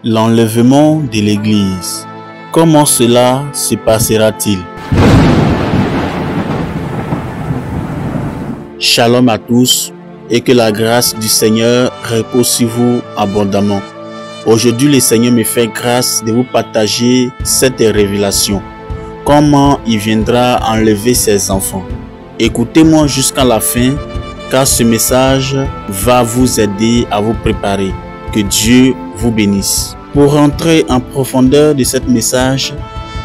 L'enlèvement de l'Église. Comment cela se passera-t-il? Shalom à tous et que la grâce du Seigneur repose sur vous abondamment. Aujourd'hui, le Seigneur me fait grâce de vous partager cette révélation. Comment il viendra enlever ses enfants. Écoutez-moi jusqu'à la fin car ce message va vous aider à vous préparer. Que Dieu vous bénisse. Pour rentrer en profondeur de ce message,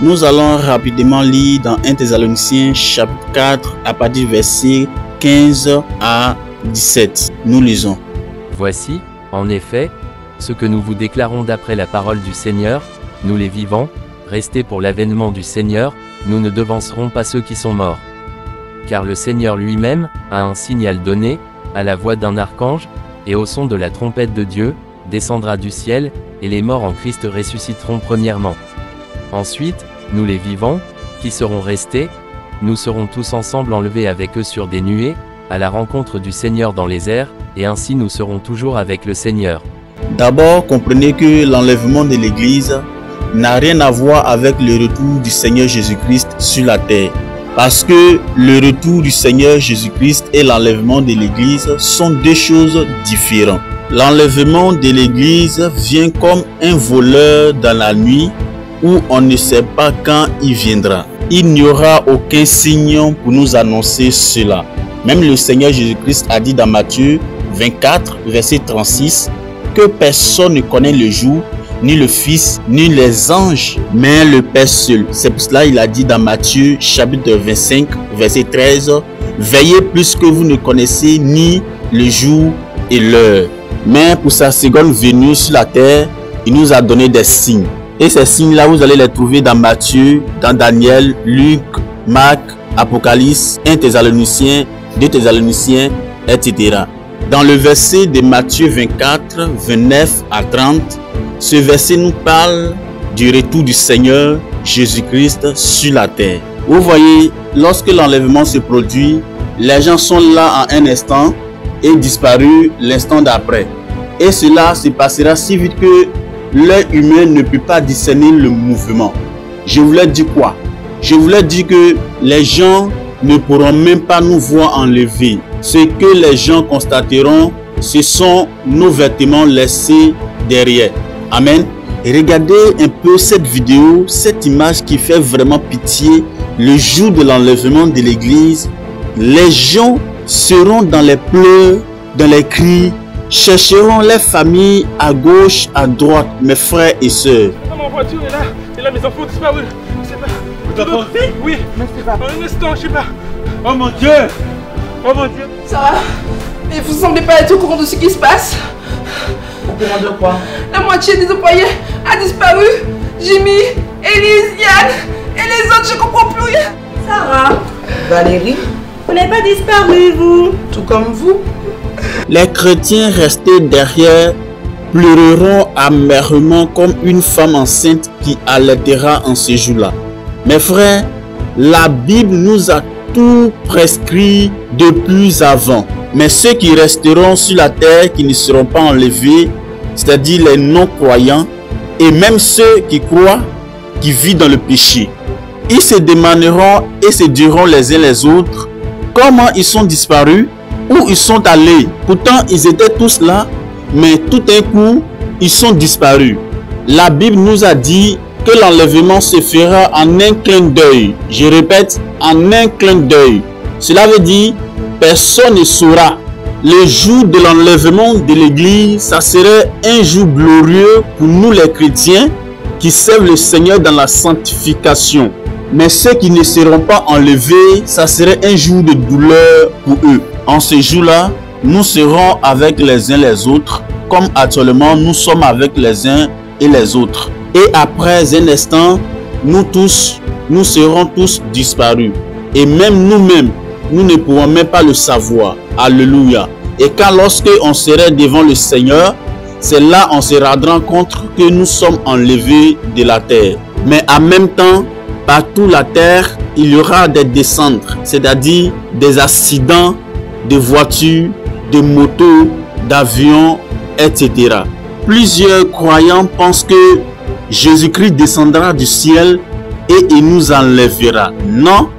nous allons rapidement lire dans 1 Thessaloniciens chapitre 4 à partir du verset 15 à 17. Nous lisons. Voici, en effet, ce que nous vous déclarons d'après la parole du Seigneur, nous les vivants, restés pour l'avènement du Seigneur, nous ne devancerons pas ceux qui sont morts. Car le Seigneur lui-même a un signal donné, à la voix d'un archange, et au son de la trompette de Dieu, descendra du ciel, et les morts en Christ ressusciteront premièrement. Ensuite, nous les vivants, qui serons restés, nous serons tous ensemble enlevés avec eux sur des nuées, à la rencontre du Seigneur dans les airs, et ainsi nous serons toujours avec le Seigneur. D'abord, comprenez que l'enlèvement de l'Église n'a rien à voir avec le retour du Seigneur Jésus-Christ sur la terre. Parce que le retour du Seigneur Jésus-Christ et l'enlèvement de l'Église sont deux choses différentes. L'enlèvement de l'Église vient comme un voleur dans la nuit où on ne sait pas quand il viendra. Il n'y aura aucun signe pour nous annoncer cela. Même le Seigneur Jésus-Christ a dit dans Matthieu 24, verset 36, que personne ne connaît le jour, ni le Fils, ni les anges, mais le Père seul. C'est pour cela qu'il a dit dans Matthieu chapitre 25, verset 13, veillez plus que vous ne connaissez ni le jour et l'heure. Mais pour sa seconde venue sur la terre, il nous a donné des signes. Et ces signes-là, vous allez les trouver dans Matthieu, dans Daniel, Luc, Marc, Apocalypse, 1 Thessaloniciens, 2 Thessaloniciens, etc. Dans le verset de Matthieu 24, 29 à 30, ce verset nous parle du retour du Seigneur Jésus-Christ sur la terre. Vous voyez, lorsque l'enlèvement se produit, les gens sont là en un instant et disparus l'instant d'après. Et cela se passera si vite que l'œil humain ne peut pas discerner le mouvement. Je voulais dire quoi? Je voulais dire que les gens ne pourront même pas nous voir enlever. Ce que les gens constateront, ce sont nos vêtements laissés derrière. Amen. Et regardez un peu cette vidéo, cette image qui fait vraiment pitié. Le jour de l'enlèvement de l'église, les gens seront dans les pleurs, dans les cris, chercheront les familles à gauche, à droite, mes frères et sœurs. Ma voiture est là, et là mes enfants ont disparu. Je sais pas. Votre enfant? Oui, mais c'est pas. En un instant, je sais pas. Oh mon Dieu! Oh mon Dieu! Ça va? Mais vous semblez pas être au courant de ce qui se passe? Au courant de quoi? La moitié des employés a disparu. Jimmy, Elise, Yann et les autres, je comprends plus rien. Sarah, Valérie, vous n'avez pas disparu, vous? tout comme vous. Les chrétiens restés derrière pleureront amèrement comme une femme enceinte qui allaitera en ce jour-là. Mes frères, la Bible nous a tout prescrit depuis avant. Mais ceux qui resteront sur la terre, qui ne seront pas enlevés, c'est-à-dire les non-croyants, et même ceux qui croient, qui vivent dans le péché, ils se demanderont et se diront les uns les autres comment ils sont disparus, où ils sont allés. Pourtant, ils étaient tous là, mais tout d'un coup, ils sont disparus. La Bible nous a dit que l'enlèvement se fera en un clin d'œil. Je répète, en un clin d'œil. Cela veut dire, personne ne saura. Le jour de l'enlèvement de l'église, ça serait un jour glorieux pour nous les chrétiens qui servent le Seigneur dans la sanctification. Mais ceux qui ne seront pas enlevés, ça serait un jour de douleur pour eux. En ce jour-là, nous serons avec les uns les autres, comme actuellement nous sommes avec les uns et les autres. Et après un instant, nous serons tous disparus. Et même nous-mêmes, nous ne pourrons même pas le savoir. Alléluia. Et quand lorsque on serait devant le Seigneur, c'est là on se rendra compte que nous sommes enlevés de la terre. Mais en même temps, partout la terre, il y aura des descentes, c'est-à-dire des accidents de voitures, de motos, d'avions, etc. Plusieurs croyants pensent que Jésus-Christ descendra du ciel et il nous enlèvera. Non,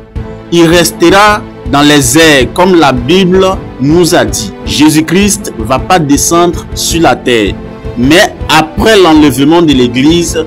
il restera dans les airs comme la Bible nous a dit. Jésus-Christ ne va pas descendre sur la terre. Mais après l'enlèvement de l'Église,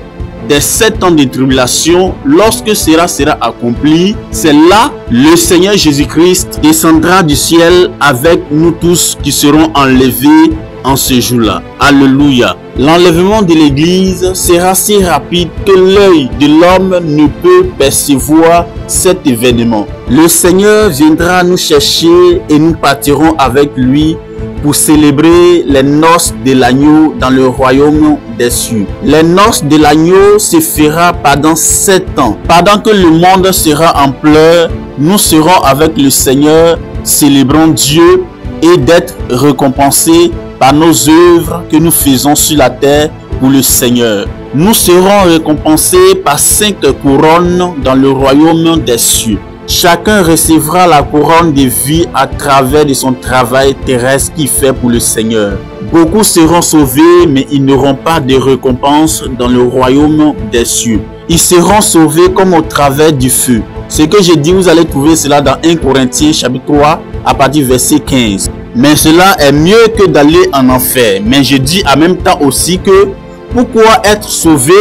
des 7 ans de tribulation, lorsque cela sera accompli, c'est là le Seigneur Jésus-Christ descendra du ciel avec nous tous qui serons enlevés en ce jour-là. Alléluia. L'enlèvement de l'Église sera si rapide que l'œil de l'homme ne peut percevoir cet événement. Le Seigneur viendra nous chercher et nous partirons avec lui pour célébrer les noces de l'agneau dans le royaume des cieux. Les noces de l'agneau se fera pendant 7 ans. Pendant que le monde sera en pleurs, nous serons avec le Seigneur, célébrant Dieu et d'être récompensés par nos œuvres que nous faisons sur la terre pour le Seigneur. Nous serons récompensés par 5 couronnes dans le royaume des cieux. Chacun recevra la couronne de vie à travers de son travail terrestre qu'il fait pour le Seigneur. Beaucoup seront sauvés, mais ils n'auront pas de récompense dans le royaume des cieux. Ils seront sauvés comme au travers du feu. Ce que j'ai dit, vous allez trouver cela dans 1 Corinthiens chapitre 3 à partir du verset 15. Mais cela est mieux que d'aller en enfer. Mais je dis en même temps aussi que pourquoi être sauvé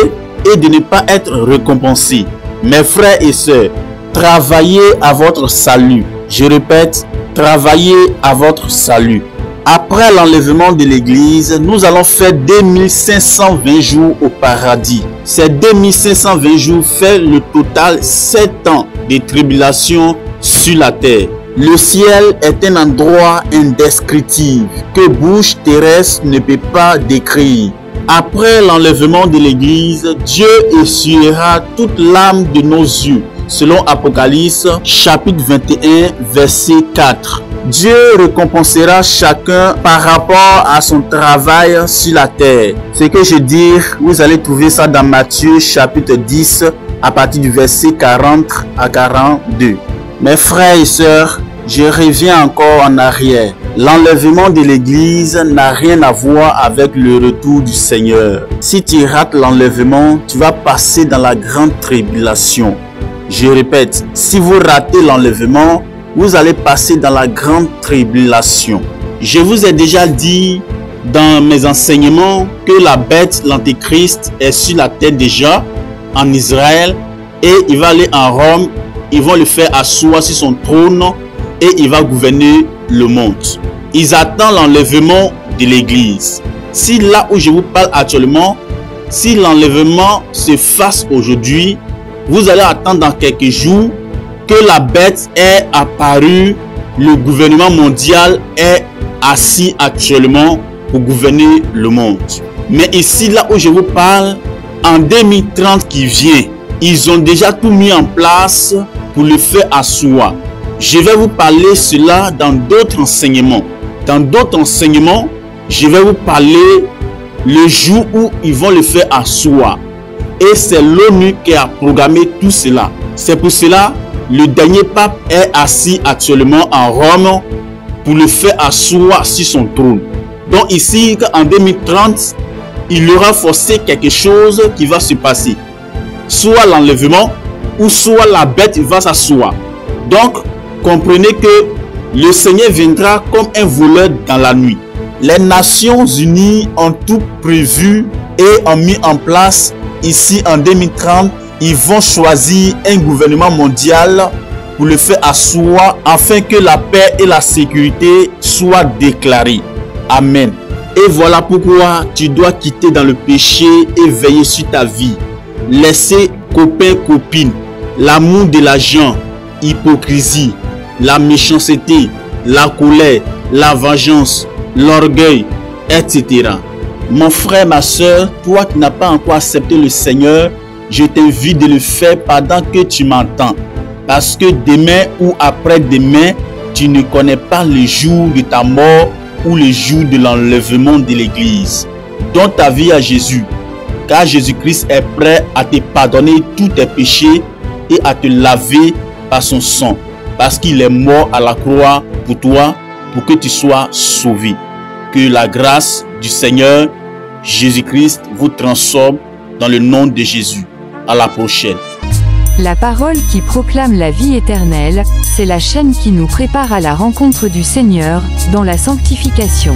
et de ne pas être récompensé? Mes frères et sœurs, travaillez à votre salut. Je répète, travaillez à votre salut. Après l'enlèvement de l'Église, nous allons faire 2520 jours au paradis. Ces 2520 jours fait le total 7 ans de tribulation sur la terre. Le ciel est un endroit indescriptible que bouche terrestre ne peut pas décrire. Après l'enlèvement de l'Église, Dieu essuiera toute larme de nos yeux. Selon Apocalypse chapitre 21 verset 4. Dieu récompensera chacun par rapport à son travail sur la terre. Ce que je dis, vous allez trouver ça dans Matthieu chapitre 10 à partir du verset 40 à 42. Mes frères et sœurs, je reviens encore en arrière. L'enlèvement de l'Église n'a rien à voir avec le retour du Seigneur. Si tu rates l'enlèvement, tu vas passer dans la grande tribulation. Je répète, si vous ratez l'enlèvement, vous allez passer dans la grande tribulation. Je vous ai déjà dit dans mes enseignements que la bête, l'antéchrist, est sur la terre déjà en Israël et il va aller en Rome. Ils vont le faire asseoir sur son trône et il va gouverner le monde. Ils attendent l'enlèvement de l'Église. Si là où je vous parle actuellement, si l'enlèvement se fasse aujourd'hui, vous allez attendre dans quelques jours que la bête est apparue, le gouvernement mondial est assis actuellement pour gouverner le monde. Mais ici, là où je vous parle, en 2030 qui vient, ils ont déjà tout mis en place pour le faire asseoir. Je vais vous parler cela dans d'autres enseignements. Dans d'autres enseignements, je vais vous parler le jour où ils vont le faire asseoir. Et c'est l'ONU qui a programmé tout cela. C'est pour cela le dernier pape est assis actuellement en Rome pour le faire asseoir sur son trône. Donc ici, en 2030, il aura forcé quelque chose qui va se passer. Soit l'enlèvement, ou soit la bête va s'asseoir. Donc, comprenez que le Seigneur viendra comme un voleur dans la nuit. Les Nations Unies ont tout prévu et ont mis en place ici en 2030. Ils vont choisir un gouvernement mondial pour le faire asseoir afin que la paix et la sécurité soient déclarées. Amen. Et voilà pourquoi tu dois quitter dans le péché et veiller sur ta vie. Laisser copains, copines, l'amour de l'argent, hypocrisie, la méchanceté, la colère, la vengeance, l'orgueil, etc. Mon frère, ma soeur, toi qui n'as pas encore accepté le Seigneur, je t'invite de le faire pendant que tu m'entends. Parce que demain ou après-demain, tu ne connais pas le jour de ta mort ou le jour de l'enlèvement de l'Église. Donne ta vie à Jésus, car Jésus-Christ est prêt à te pardonner tous tes péchés et à te laver par son sang. Parce qu'il est mort à la croix pour toi, pour que tu sois sauvé. Que la grâce du Seigneur Jésus-Christ vous transforme dans le nom de Jésus. À la prochaine. La parole qui proclame la vie éternelle, c'est la chaîne qui nous prépare à la rencontre du Seigneur, dans la sanctification.